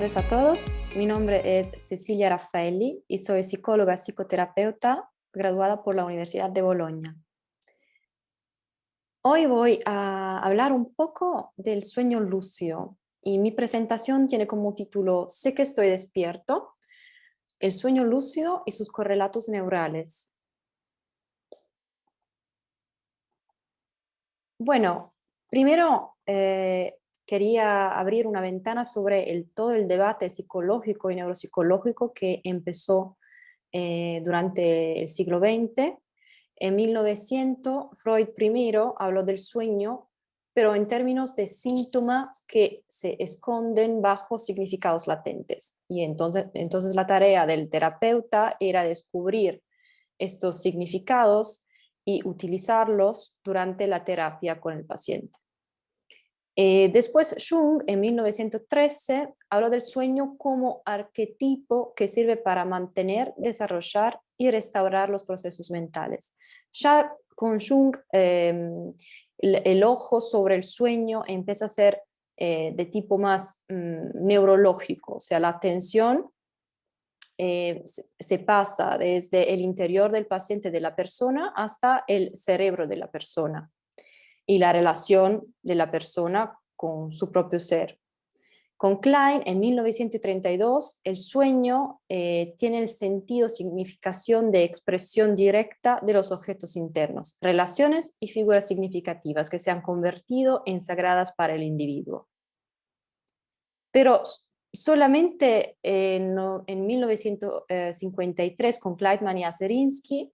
tardes a todos. Mi nombre es Cecilia Raffaelli y soy psicóloga psicoterapeuta graduada por la Universidad de Bolonia. Hoy voy a hablar un poco del sueño lúcido y mi presentación tiene como título Sé que estoy despierto, el sueño lúcido y sus correlatos neurales. Bueno, primero quería abrir una ventana sobre todo el debate psicológico y neuropsicológico que empezó durante el siglo XX. En 1900, Freud primero habló del sueño, pero en términos de síntomas que se esconden bajo significados latentes. Y entonces la tarea del terapeuta era descubrir estos significados y utilizarlos durante la terapia con el paciente. Después Jung, en 1913, habló del sueño como arquetipo que sirve para mantener, desarrollar y restaurar los procesos mentales. Ya con Jung, el ojo sobre el sueño empieza a ser de tipo más neurológico, o sea, la atención se pasa desde el interior del paciente, de la persona, hasta el cerebro de la persona y la relación de la persona con su propio ser. Con Klein, en 1932, el sueño tiene el sentido, significación de expresión directa de los objetos internos, relaciones y figuras significativas que se han convertido en sagradas para el individuo. Pero solamente en 1953, con Kleitman y Zerinsky,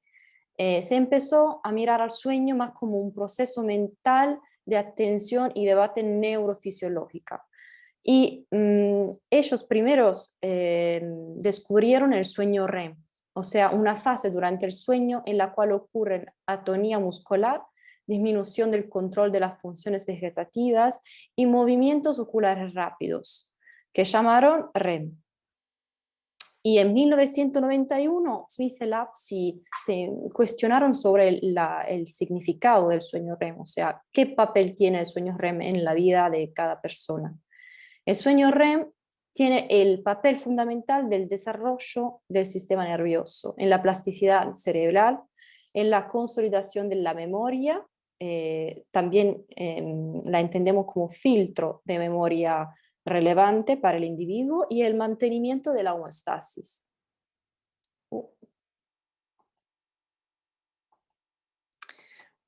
se empezó a mirar al sueño más como un proceso mental de atención y debate neurofisiológica. Y ellos primeros descubrieron el sueño REM, o sea, una fase durante el sueño en la cual ocurre atonía muscular, disminución del control de las funciones vegetativas y movimientos oculares rápidos, que llamaron REM. Y en 1991, Smith y Lab se cuestionaron sobre el significado del sueño REM, o sea, qué papel tiene el sueño REM en la vida de cada persona. El sueño REM tiene el papel fundamental del desarrollo del sistema nervioso, en la plasticidad cerebral, en la consolidación de la memoria, también la entendemos como filtro de memoria relevante para el individuo y el mantenimiento de la homeostasis.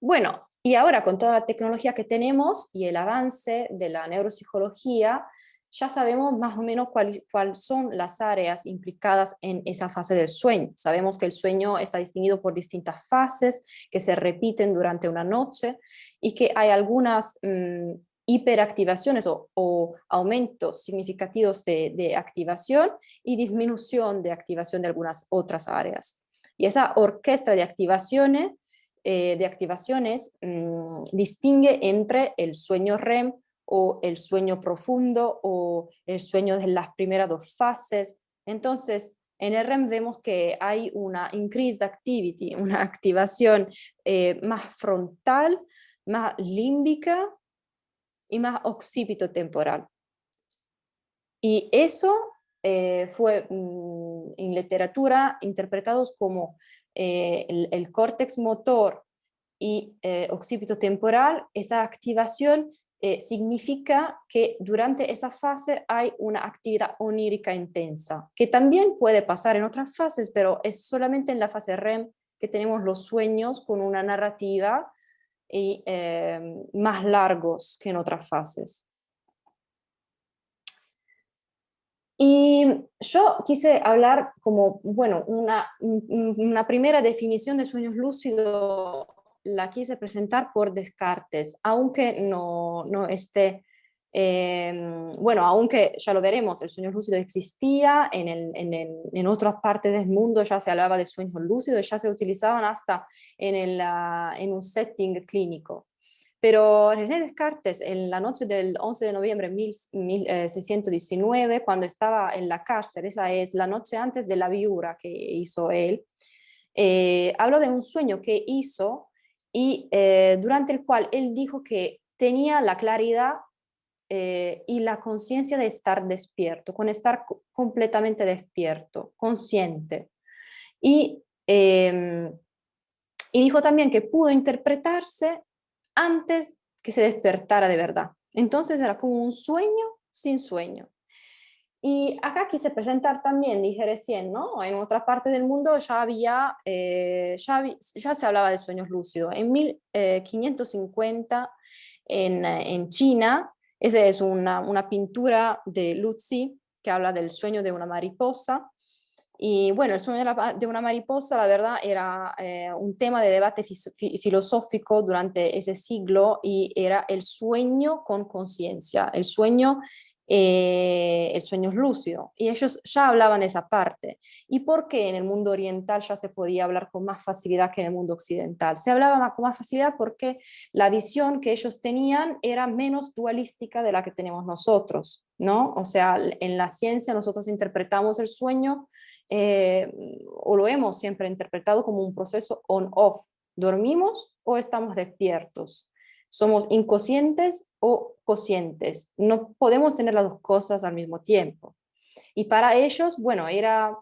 Bueno, y ahora con toda la tecnología que tenemos y el avance de la neuropsicología, ya sabemos más o menos cuáles son las áreas implicadas en esa fase del sueño. Sabemos que el sueño está distinguido por distintas fases que se repiten durante una noche y que hay algunas hiperactivaciones o aumentos significativos de activación y disminución de activación de algunas otras áreas. Y esa orquesta de activaciones distingue entre el sueño REM o el sueño profundo o el sueño de las primeras dos fases. Entonces, en el REM vemos que hay una increased activity, una activación más frontal, más límbica y más occipitotemporal. Y eso fue en literatura interpretados como el córtex motor y occipito temporal. Esa activación significa que durante esa fase hay una actividad onírica intensa, que también puede pasar en otras fases, pero es solamente en la fase REM que tenemos los sueños con una narrativa y, más largos que en otras fases. Y yo quise hablar como, bueno, una primera definición de sueños lúcidos la quise presentar por Descartes, aunque no esté, bueno, aunque ya lo veremos, el sueño lúcido existía en otras partes del mundo, ya se hablaba de sueños lúcidos, ya se utilizaban hasta en un setting clínico. Pero René Descartes, en la noche del 11 de noviembre de 1619, cuando estaba en la cárcel, esa es la noche antes de la viura que hizo él, habló de un sueño que hizo y durante el cual él dijo que tenía la claridad y la conciencia de estar despierto, con estar completamente despierto, consciente. Y, eh, y dijo también que pudo interpretarse antes que se despertara de verdad. Entonces era como un sueño sin sueño. Y acá quise presentar también, dije recién, ¿no? En otra parte del mundo ya se hablaba de sueños lúcidos. En 1550 en China, esa es una pintura de Lu Ci que habla del sueño de una mariposa. Y bueno, el sueño de una mariposa, la verdad, era un tema de debate filosófico durante ese siglo y era el sueño con conciencia, el sueño lúcido. Y ellos ya hablaban de esa parte. ¿Y por qué en el mundo oriental ya se podía hablar con más facilidad que en el mundo occidental? Se hablaba con más facilidad porque la visión que ellos tenían era menos dualística de la que tenemos nosotros, ¿no? O sea, en la ciencia nosotros interpretamos el sueño o lo hemos siempre interpretado como un proceso on-off. ¿Dormimos o estamos despiertos? ¿Somos inconscientes o conscientes? No podemos tener las dos cosas al mismo tiempo. Y para ellos, bueno, era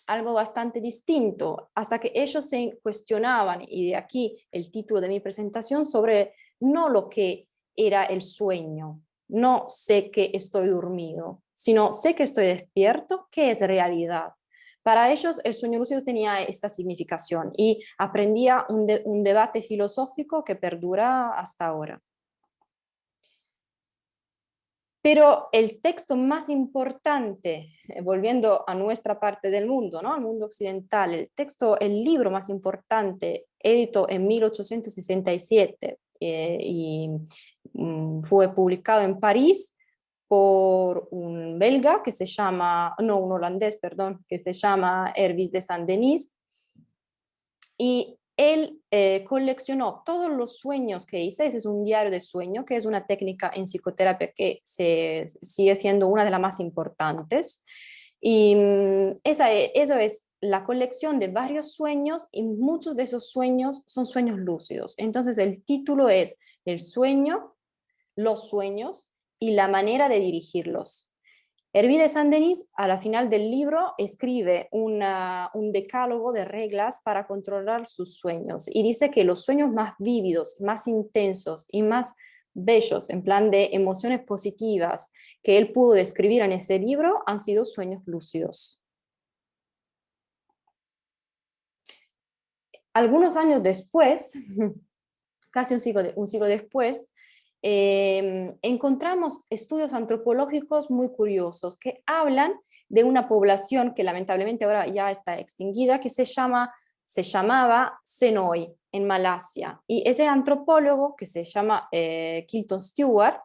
algo bastante distinto, hasta que ellos se cuestionaban, y de aquí el título de mi presentación, sobre no lo que era el sueño, no sé que estoy dormido, sino sé que estoy despierto, ¿qué es realidad? Para ellos el sueño lúcido tenía esta significación y aprendía un debate filosófico que perdura hasta ahora. Pero el texto más importante, volviendo a nuestra parte del mundo, ¿no? Al mundo occidental, el libro más importante, editado en 1867 y fue publicado en París por un belga que se llama, no, un holandés, perdón, que se llama Hervis de Saint-Denis. Y él coleccionó todos los sueños que hice. Ese es un diario de sueño, que es una técnica en psicoterapia que sigue siendo una de las más importantes. Y eso es la colección de varios sueños y muchos de esos sueños son sueños lúcidos. Entonces el título es El sueño, los sueños y la manera de dirigirlos. Hervé de Saint-Denis, a la final del libro, escribe un decálogo de reglas para controlar sus sueños y dice que los sueños más vívidos, más intensos y más bellos, en plan de emociones positivas, que él pudo describir en ese libro, han sido sueños lúcidos. Algunos años después, casi un siglo después, encontramos estudios antropológicos muy curiosos que hablan de una población que lamentablemente ahora ya está extinguida, que se llamaba Senoi en Malasia. Y ese antropólogo que se llama Kilton Stewart,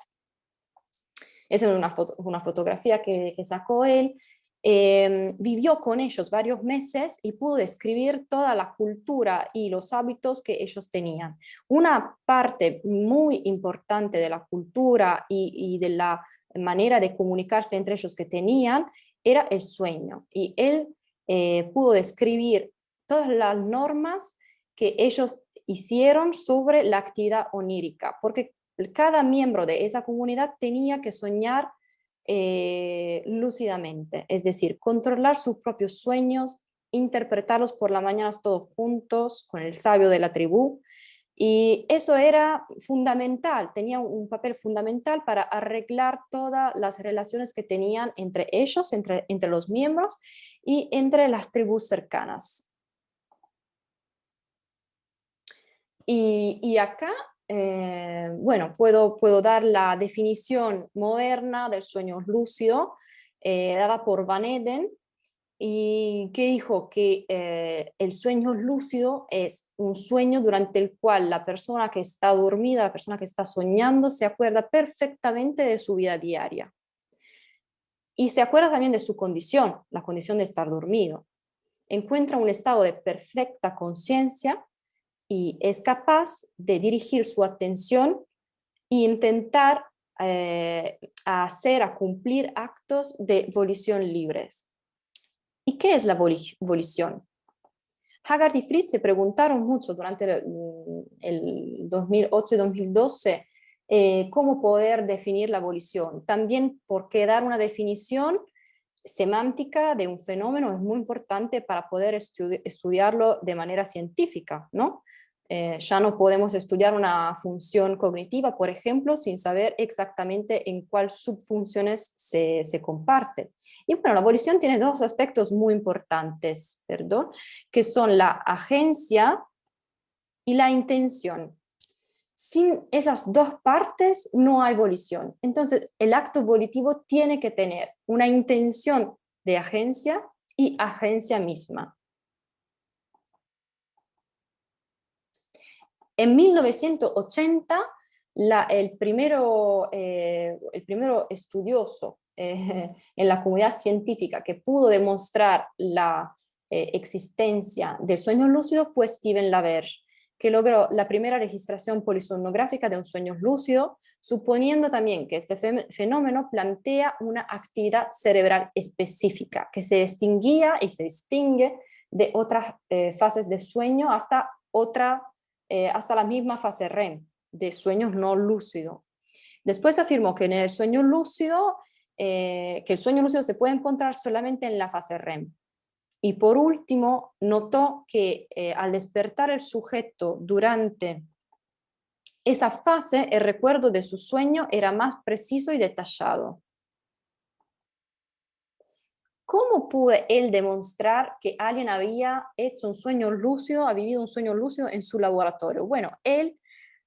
es una fotografía que sacó él, vivió con ellos varios meses y pudo describir toda la cultura y los hábitos que ellos tenían. Una parte muy importante de la cultura y de la manera de comunicarse entre ellos que tenían era el sueño. Y él pudo describir todas las normas que ellos hicieron sobre la actividad onírica, porque cada miembro de esa comunidad tenía que soñar lúcidamente, es decir, controlar sus propios sueños, interpretarlos por la mañana todos juntos con el sabio de la tribu. Y eso era fundamental, tenía un papel fundamental para arreglar todas las relaciones que tenían entre ellos, entre los miembros y entre las tribus cercanas. Y acá, bueno, puedo dar la definición moderna del sueño lúcido, dada por Van Eden, y que dijo que el sueño lúcido es un sueño durante el cual la persona que está dormida, la persona que está soñando, se acuerda perfectamente de su vida diaria. Y se acuerda también de su condición, la condición de estar dormido. Encuentra un estado de perfecta conciencia y es capaz de dirigir su atención e intentar a cumplir actos de volición libres. ¿Y qué es la volición? Haggard y Fritz se preguntaron mucho durante el 2008 y 2012 cómo poder definir la volición. También porque dar una definición semántica de un fenómeno es muy importante para poder estudiarlo de manera científica, ¿no? Ya no podemos estudiar una función cognitiva, por ejemplo, sin saber exactamente en cuáles subfunciones se comparte. Y bueno, la volición tiene dos aspectos muy importantes, perdón, que son la agencia y la intención. Sin esas dos partes no hay volición. Entonces, el acto volitivo tiene que tener una intención de agencia y agencia misma. En 1980, el primero estudioso en la comunidad científica que pudo demostrar la existencia del sueño lúcido fue Steven LaBerge, que logró la primera registración polisomnográfica de un sueño lúcido, suponiendo también que este fenómeno plantea una actividad cerebral específica, que se distinguía y se distingue de otras fases de sueño hasta la misma fase REM, de sueños no lúcidos. Después afirmó que en el sueño lúcido, que el sueño lúcido se puede encontrar solamente en la fase REM. Y por último, notó que al despertar el sujeto durante esa fase, el recuerdo de su sueño era más preciso y detallado. ¿Cómo pudo él demostrar que alguien había hecho un sueño lúcido, ha vivido un sueño lúcido en su laboratorio? Bueno, él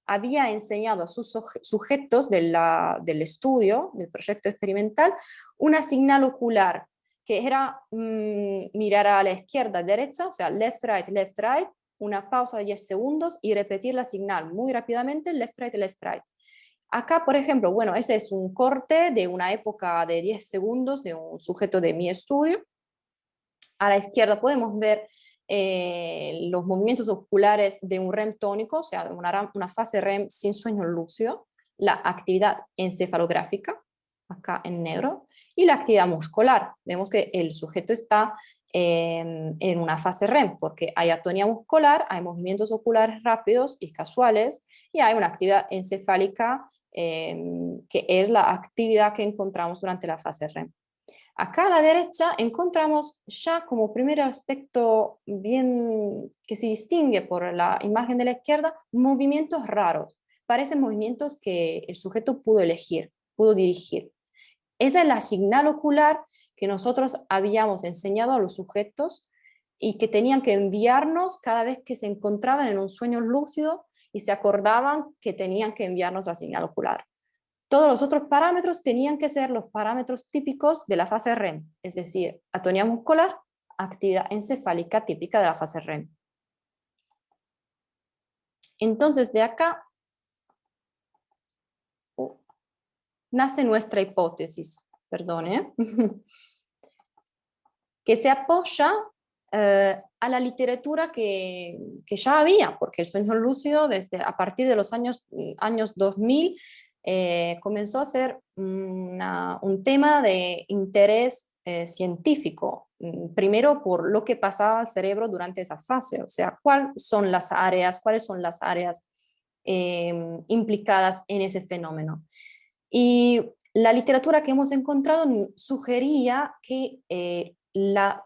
había enseñado a sus sujetos del estudio, del proyecto experimental, una señal ocular que era mirar a la izquierda, derecha, o sea, left, right, una pausa de 10 segundos y repetir la señal muy rápidamente, left, right, left, right. Acá, por ejemplo, bueno, ese es un corte de una época de 10 segundos de un sujeto de mi estudio. A la izquierda podemos ver los movimientos oculares de un REM tónico, o sea, una fase REM sin sueño lúcido, la actividad encefalográfica, acá en negro, y la actividad muscular. Vemos que el sujeto está en una fase REM, porque hay atonía muscular, hay movimientos oculares rápidos y casuales, y hay una actividad encefálica que es la actividad que encontramos durante la fase REM. Acá a la derecha encontramos ya como primer aspecto bien que se distingue por la imagen de la izquierda, movimientos raros. Parecen movimientos que el sujeto pudo elegir, pudo dirigir. Esa es la señal ocular que nosotros habíamos enseñado a los sujetos y que tenían que enviarnos cada vez que se encontraban en un sueño lúcido y se acordaban que tenían que enviarnos la señal ocular. Todos los otros parámetros tenían que ser los parámetros típicos de la fase REM, es decir, atonía muscular, actividad encefálica típica de la fase REM. Entonces, de acá nace nuestra hipótesis, perdone, que se apoya a la literatura que ya había, porque el sueño lúcido a partir de los años 2000 comenzó a ser un tema de interés científico, primero por lo que pasaba al cerebro durante esa fase, o sea, cuáles son las áreas implicadas en ese fenómeno. Y la literatura que hemos encontrado sugería que la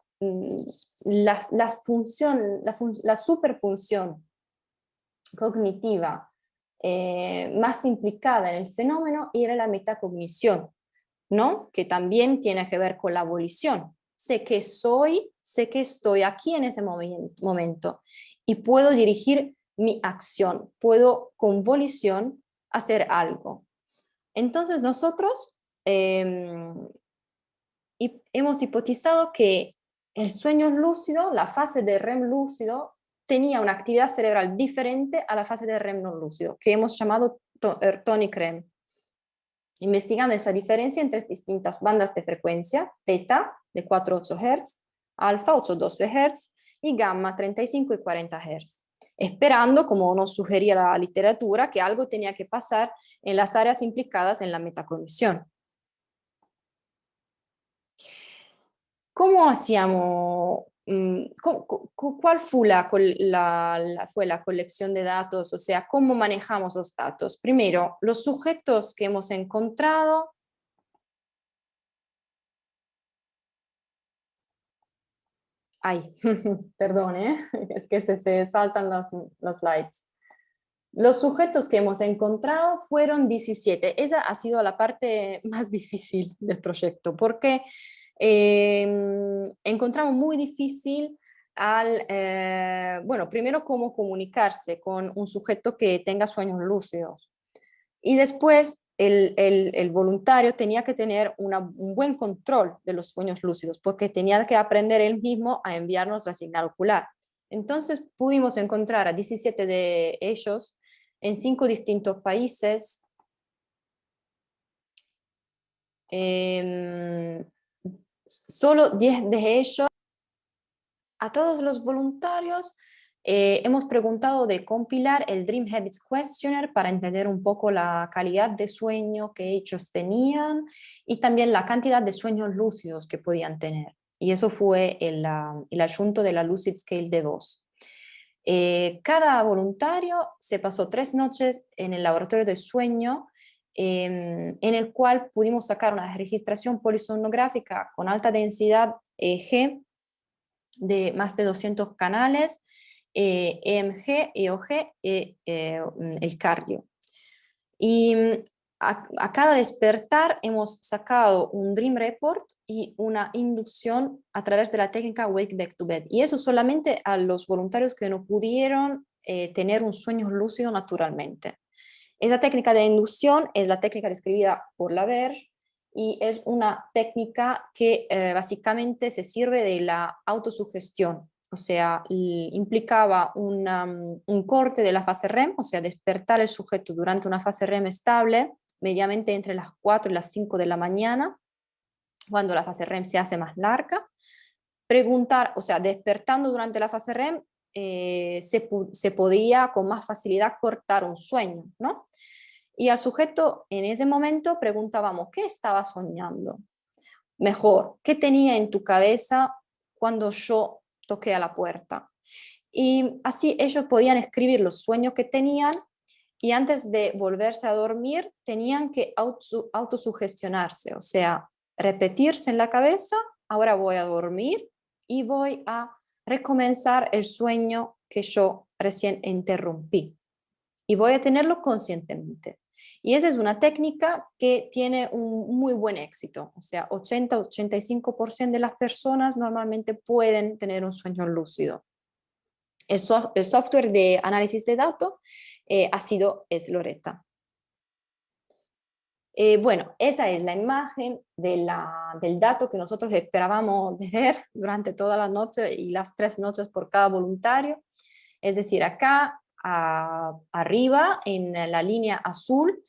superfunción cognitiva más implicada en el fenómeno era la metacognición, ¿no? Que también tiene que ver con la volición. Sé que soy, sé que estoy aquí en ese momento y puedo dirigir mi acción, puedo con volición hacer algo. Entonces nosotros hemos hipotizado que el sueño lúcido, la fase de REM lúcido, tenía una actividad cerebral diferente a la fase de REM no lúcido, que hemos llamado tonic REM. Investigando esa diferencia entre distintas bandas de frecuencia, teta de 4,8 Hz, alfa 8,12 Hz y gamma 35 y 40 Hz. Esperando, como nos sugería la literatura, que algo tenía que pasar en las áreas implicadas en la metacognición. ¿Cómo hacíamos ¿cuál fue fue la colección de datos? O sea, ¿cómo manejamos los datos? Primero, los sujetos que hemos encontrado. Ay, perdón, es que se saltan las slides. Los sujetos que hemos encontrado fueron 17. Esa ha sido la parte más difícil del proyecto, porque encontramos muy difícil bueno, primero cómo comunicarse con un sujeto que tenga sueños lúcidos. Y después el voluntario tenía que tener un buen control de los sueños lúcidos, porque tenía que aprender él mismo a enviarnos la señal ocular. Entonces pudimos encontrar a 17 de ellos en 5 distintos países. Solo 10 de ellos. A todos los voluntarios hemos preguntado de compilar el Dream Habits Questionnaire para entender un poco la calidad de sueño que ellos tenían y también la cantidad de sueños lúcidos que podían tener. Y eso fue el asunto de la Lucid Scale de voz. Cada voluntario se pasó 3 noches en el laboratorio de sueño, en el cual pudimos sacar una registración polisonográfica con alta densidad EEG de más de 200 canales, EMG, EOG, el cardio. Y a cada despertar hemos sacado un Dream Report y una inducción a través de la técnica Wake Back to Bed. Y eso solamente a los voluntarios que no pudieron tener un sueño lúcido naturalmente. Esa técnica de inducción es la técnica describida por LaBerge y es una técnica que básicamente se sirve de la autosugestión. O sea, implicaba un corte de la fase REM, o sea, despertar el sujeto durante una fase REM estable, mediamente entre las 4 y las 5 de la mañana, cuando la fase REM se hace más larga. Preguntar, o sea, despertando durante la fase REM, se podía con más facilidad cortar un sueño, ¿no? Y al sujeto en ese momento preguntábamos, ¿qué estaba soñando? Mejor, ¿qué tenía en tu cabeza cuando yo toqué a la puerta? Y así ellos podían escribir los sueños que tenían y antes de volverse a dormir tenían que autosugestionarse, o sea, repetirse en la cabeza, ahora voy a dormir y voy a recomenzar el sueño que yo recién interrumpí. Y voy a tenerlo conscientemente. Y esa es una técnica que tiene un muy buen éxito. O sea, 80-85% de las personas normalmente pueden tener un sueño lúcido. El software de análisis de datos es Loretta. Bueno, esa es la imagen del dato que nosotros esperábamos ver durante toda la noche y las 3 noches por cada voluntario. Es decir, acá arriba en la línea azul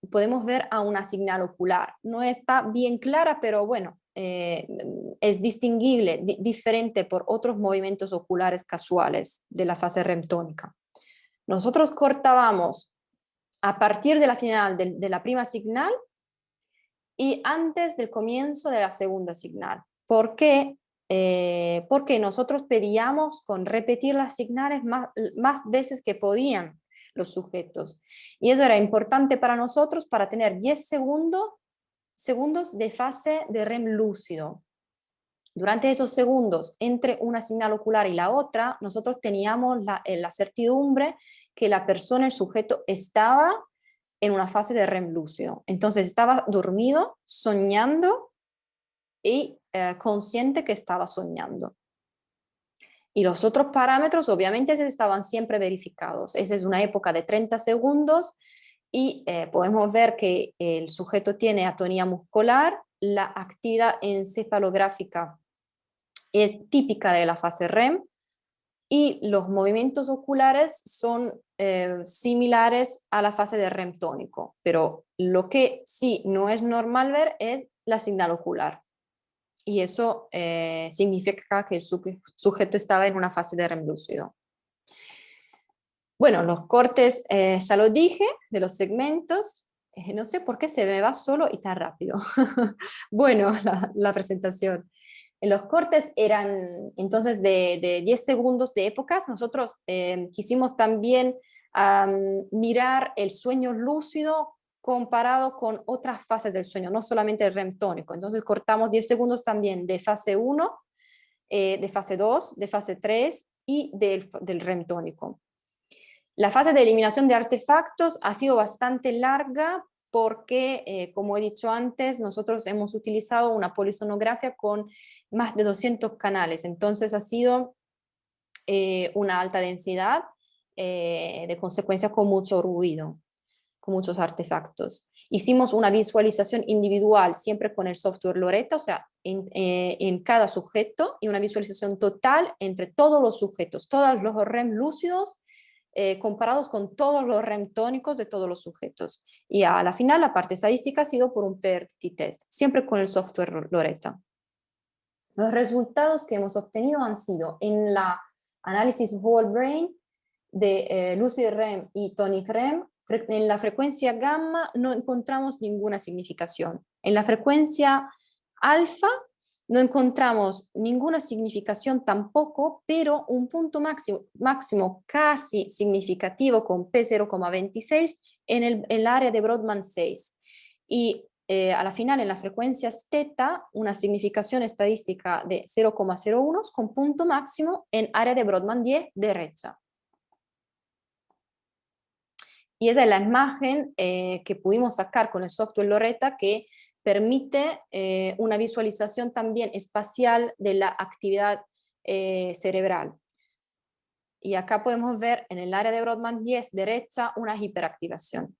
podemos ver a una señal ocular. No está bien clara, pero bueno, es distinguible, diferente por otros movimientos oculares casuales de la fase REM tónica. Nosotros cortábamos a partir de la final de la prima señal y antes del comienzo de la segunda señal. ¿Por qué? Porque nosotros pedíamos con repetir las señales más veces que podían los sujetos. Y eso era importante para nosotros para tener 10 segundos de fase de REM lúcido. Durante esos segundos, entre una señal ocular y la otra, nosotros teníamos la certidumbre que la persona, el sujeto, estaba en una fase de REM lúcido. Entonces estaba dormido, soñando y consciente que estaba soñando. Y los otros parámetros obviamente estaban siempre verificados. Esa es una época de 30 segundos y podemos ver que el sujeto tiene atonía muscular, la actividad encefalográfica es típica de la fase REM y los movimientos oculares son similares a la fase de REM tónico, pero lo que sí no es normal ver es la señal ocular. Y eso significa que el sujeto estaba en una fase de REM lúcido. Bueno, los cortes, ya lo dije, de los segmentos. No sé por qué se me va solo y tan rápido. Bueno, la presentación. Los cortes eran entonces de 10 segundos de épocas. Nosotros quisimos también mirar el sueño lúcido comparado con otras fases del sueño, no solamente el REM tónico. Entonces cortamos 10 segundos también de fase 1, de fase 2, de fase 3 y del REM tónico. La fase de eliminación de artefactos ha sido bastante larga porque, como he dicho antes, nosotros hemos utilizado una polisonografía con más de 200 canales. Entonces ha sido una alta densidad, de consecuencia con mucho ruido, con muchos artefactos. Hicimos una visualización individual siempre con el software Loretta, o sea, en cada sujeto, y una visualización total entre todos los sujetos, todos los REM lúcidos, comparados con todos los REM tónicos de todos los sujetos. Y a la final la parte estadística ha sido por un PERT test, siempre con el software Loretta. Los resultados que hemos obtenido han sido en la análisis whole brain de lucid REM y tonic REM. En la frecuencia gamma no encontramos ninguna significación. En la frecuencia alfa no encontramos ninguna significación tampoco, pero un punto máximo casi significativo con P0,26 en el área de Brodmann 6. Y a la final, en las frecuencias teta, una significación estadística de 0,01 con punto máximo en área de Brodmann 10 derecha. Y esa es la imagen que pudimos sacar con el software Loretta, que permite una visualización también espacial de la actividad cerebral. Y acá podemos ver en el área de Brodmann 10 derecha una hiperactivación.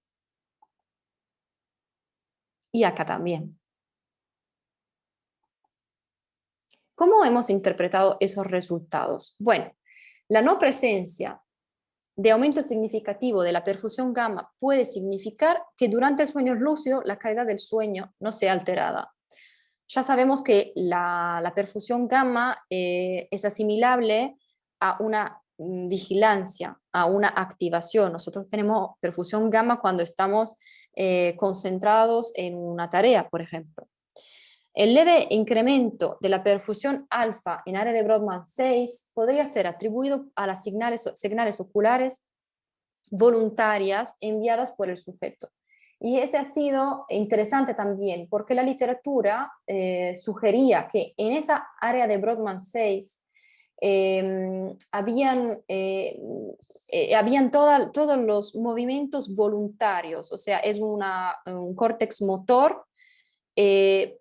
Y acá también. ¿Cómo hemos interpretado esos resultados? Bueno, la no presencia de aumento significativo de la perfusión gamma puede significar que durante el sueño lúcido la calidad del sueño no sea alterada. Ya sabemos que la perfusión gamma es asimilable a una vigilancia, a una activación. Nosotros tenemos perfusión gamma cuando estamos concentrados en una tarea, por ejemplo. El leve incremento de la perfusión alfa en área de Brodmann 6 podría ser atribuido a las señales oculares voluntarias enviadas por el sujeto. Y ese ha sido interesante también, porque la literatura sugería que en esa área de Brodmann 6 habían todos los movimientos voluntarios, o sea, es un córtex motor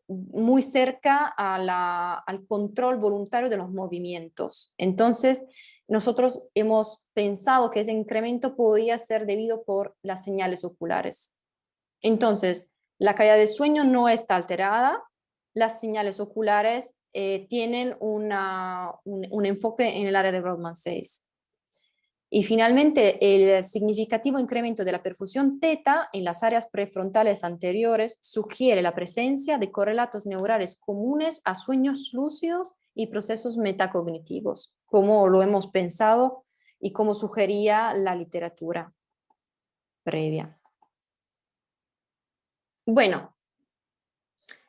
muy cerca al control voluntario de los movimientos. Entonces, nosotros hemos pensado que ese incremento podía ser debido por las señales oculares. Entonces, la calidad de sueño no está alterada, las señales oculares tienen un enfoque en el área de Brodmann 6. Y finalmente, el significativo incremento de la perfusión teta en las áreas prefrontales anteriores sugiere la presencia de correlatos neurales comunes a sueños lúcidos y procesos metacognitivos, como lo hemos pensado y como sugería la literatura previa. Bueno,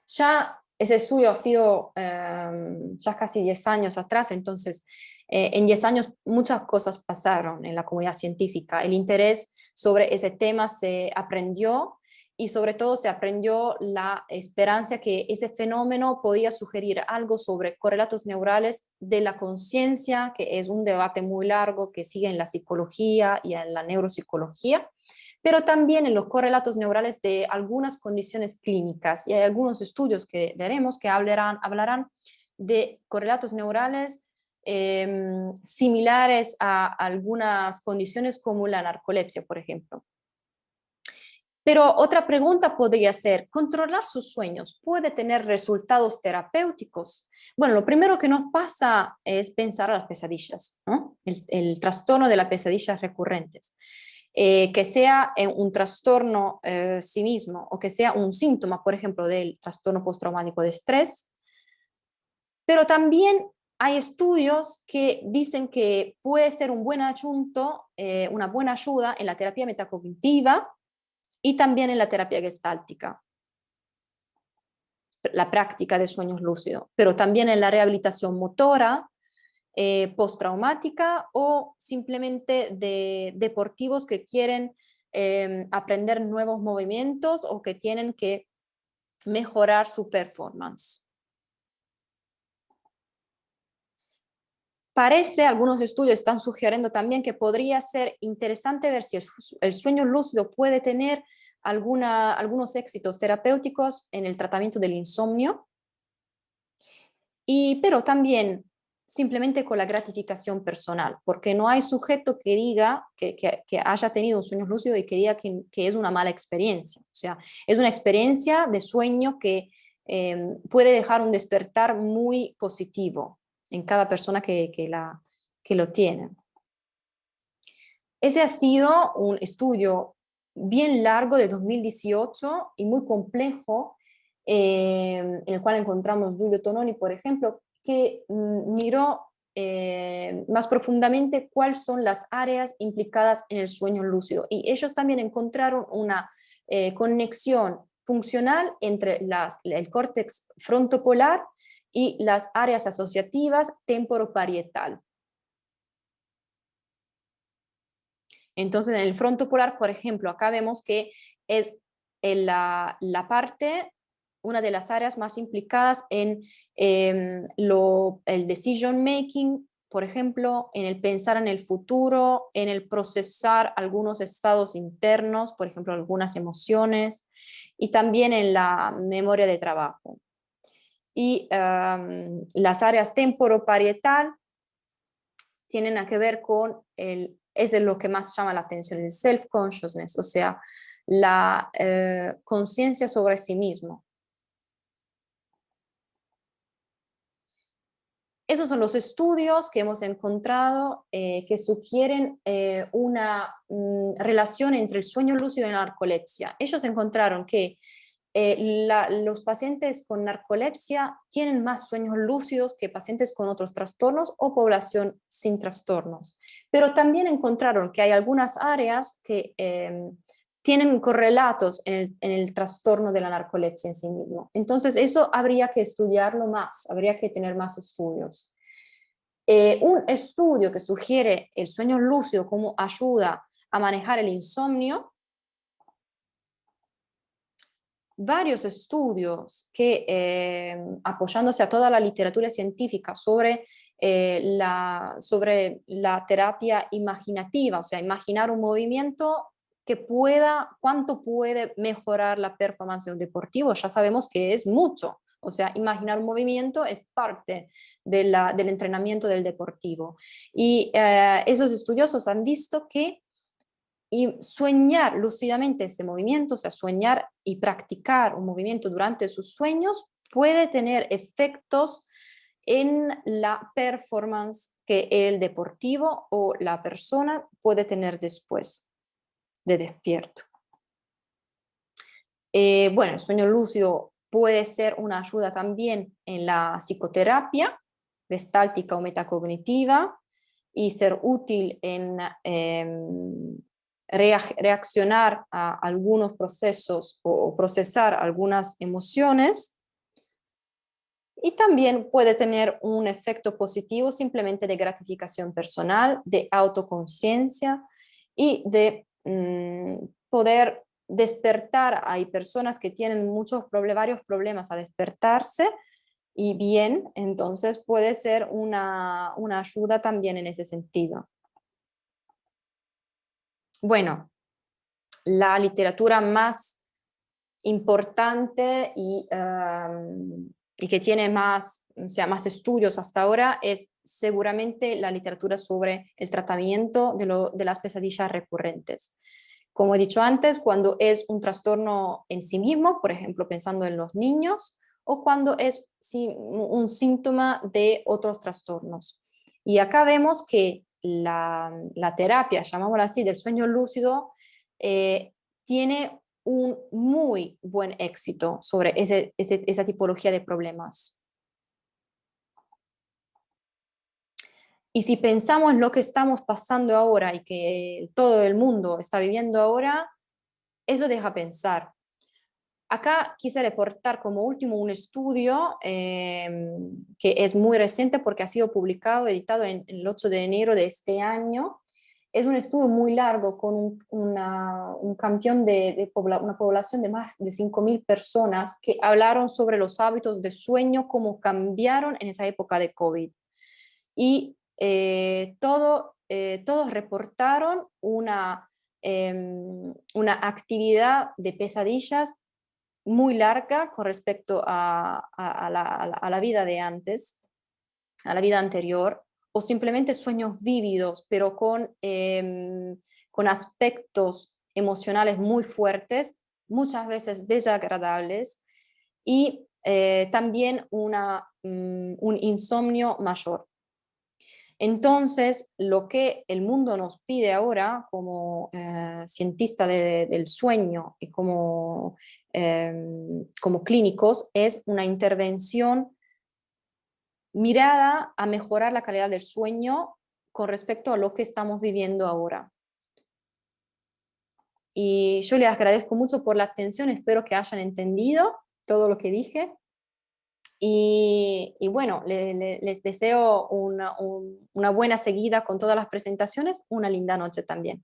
ya ese estudio ha sido ya casi 10 años atrás, entonces en 10 años muchas cosas pasaron en la comunidad científica. El interés sobre ese tema se aprendió y sobre todo se aprendió la esperanza que ese fenómeno podía sugerir algo sobre correlatos neurales de la conciencia, que es un debate muy largo que sigue en la psicología y en la neuropsicología, pero también en los correlatos neurales de algunas condiciones clínicas. Y hay algunos estudios que veremos que hablarán de correlatos neurales similares a algunas condiciones como la narcolepsia, por ejemplo. Pero otra pregunta podría ser, ¿controlar sus sueños puede tener resultados terapéuticos? Bueno, lo primero que nos pasa es pensar a las pesadillas, ¿no? El trastorno de las pesadillas recurrentes. Que sea un trastorno sí mismo o que sea un síntoma, por ejemplo, del trastorno postraumático de estrés. Pero también hay estudios que dicen que puede ser un buen adjunto, una buena ayuda en la terapia metacognitiva y también en la terapia gestáltica. la práctica de sueños lúcidos, pero también en la rehabilitación motora, postraumática o simplemente de deportivos que quieren aprender nuevos movimientos o que tienen que mejorar su performance. Parece, algunos estudios están sugiriendo también que podría ser interesante ver si el sueño lúcido puede tener algunos éxitos terapéuticos en el tratamiento del insomnio, pero también simplemente con la gratificación personal, porque no hay sujeto que diga que haya tenido un sueño lúcido y que diga que es una mala experiencia. O sea, es una experiencia de sueño que puede dejar un despertar muy positivo en cada persona que lo tiene. Ese ha sido un estudio bien largo de 2018 y muy complejo, en el cual encontramos Giulio Tononi, por ejemplo, que miró más profundamente cuáles son las áreas implicadas en el sueño lúcido. Y ellos también encontraron una conexión funcional entre el córtex frontopolar y las áreas asociativas temporoparietal. Entonces, en el frontopolar, por ejemplo, acá vemos que es la parte, una de las áreas más implicadas en el decision making, por ejemplo, en el pensar en el futuro, en el procesar algunos estados internos, por ejemplo, algunas emociones, y también en la memoria de trabajo. Y las áreas temporoparietal tienen a que ver con es lo que más llama la atención, el self-consciousness, o sea, la conciencia sobre sí mismo. Esos son los estudios que hemos encontrado que sugieren una relación entre el sueño lúcido y la narcolepsia. Ellos encontraron que los pacientes con narcolepsia tienen más sueños lúcidos que pacientes con otros trastornos o población sin trastornos. Pero también encontraron que hay algunas áreas que tienen correlatos en el trastorno de la narcolepsia en sí mismo. Entonces, eso habría que estudiarlo más, habría que tener más estudios. Un estudio que sugiere el sueño lúcido como ayuda a manejar el insomnio. Varios estudios que, apoyándose a toda la literatura científica sobre la terapia imaginativa, o sea, imaginar un movimiento cuánto puede mejorar la performance de un deportivo, ya sabemos que es mucho. O sea, imaginar un movimiento es parte del entrenamiento del deportivo. Y esos estudiosos han visto que y soñar lúcidamente este movimiento, o sea, soñar y practicar un movimiento durante sus sueños puede tener efectos en la performance que el deportivo o la persona puede tener después de despierto. Bueno, el sueño lúcido puede ser una ayuda también en la psicoterapia gestáltica o metacognitiva y ser útil en reaccionar a algunos procesos o procesar algunas emociones, y también puede tener un efecto positivo simplemente de gratificación personal, de autoconciencia y de poder despertar. Hay personas que tienen varios problemas a despertarse y bien, entonces puede ser una ayuda también en ese sentido. Bueno, la literatura más importante y que tiene más estudios hasta ahora es seguramente la literatura sobre el tratamiento de las pesadillas recurrentes. Como he dicho antes, cuando es un trastorno en sí mismo, por ejemplo, pensando en los niños, o cuando es un síntoma de otros trastornos. Y acá vemos que la terapia, llamámosla así, del sueño lúcido, tiene un muy buen éxito sobre esa tipología de problemas. Y si pensamos en lo que estamos pasando ahora y que todo el mundo está viviendo ahora, eso deja pensar. Acá quise reportar como último un estudio que es muy reciente porque ha sido publicado, editado en el 8 de enero de este año. Es un estudio muy largo con un campeón una población de más de 5.000 personas que hablaron sobre los hábitos de sueño, cómo cambiaron en esa época de COVID. Y todos reportaron una actividad de pesadillas muy larga con respecto a la vida de antes, a la vida anterior, o simplemente sueños vívidos, pero con aspectos emocionales muy fuertes, muchas veces desagradables, y también un insomnio mayor. Entonces, lo que el mundo nos pide ahora como cientista del sueño y como clínicos es una intervención mirada a mejorar la calidad del sueño con respecto a lo que estamos viviendo ahora. Y yo les agradezco mucho por la atención, espero que hayan entendido todo lo que dije. Y bueno, les deseo una buena seguida con todas las presentaciones, una linda noche también.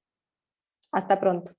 Hasta pronto.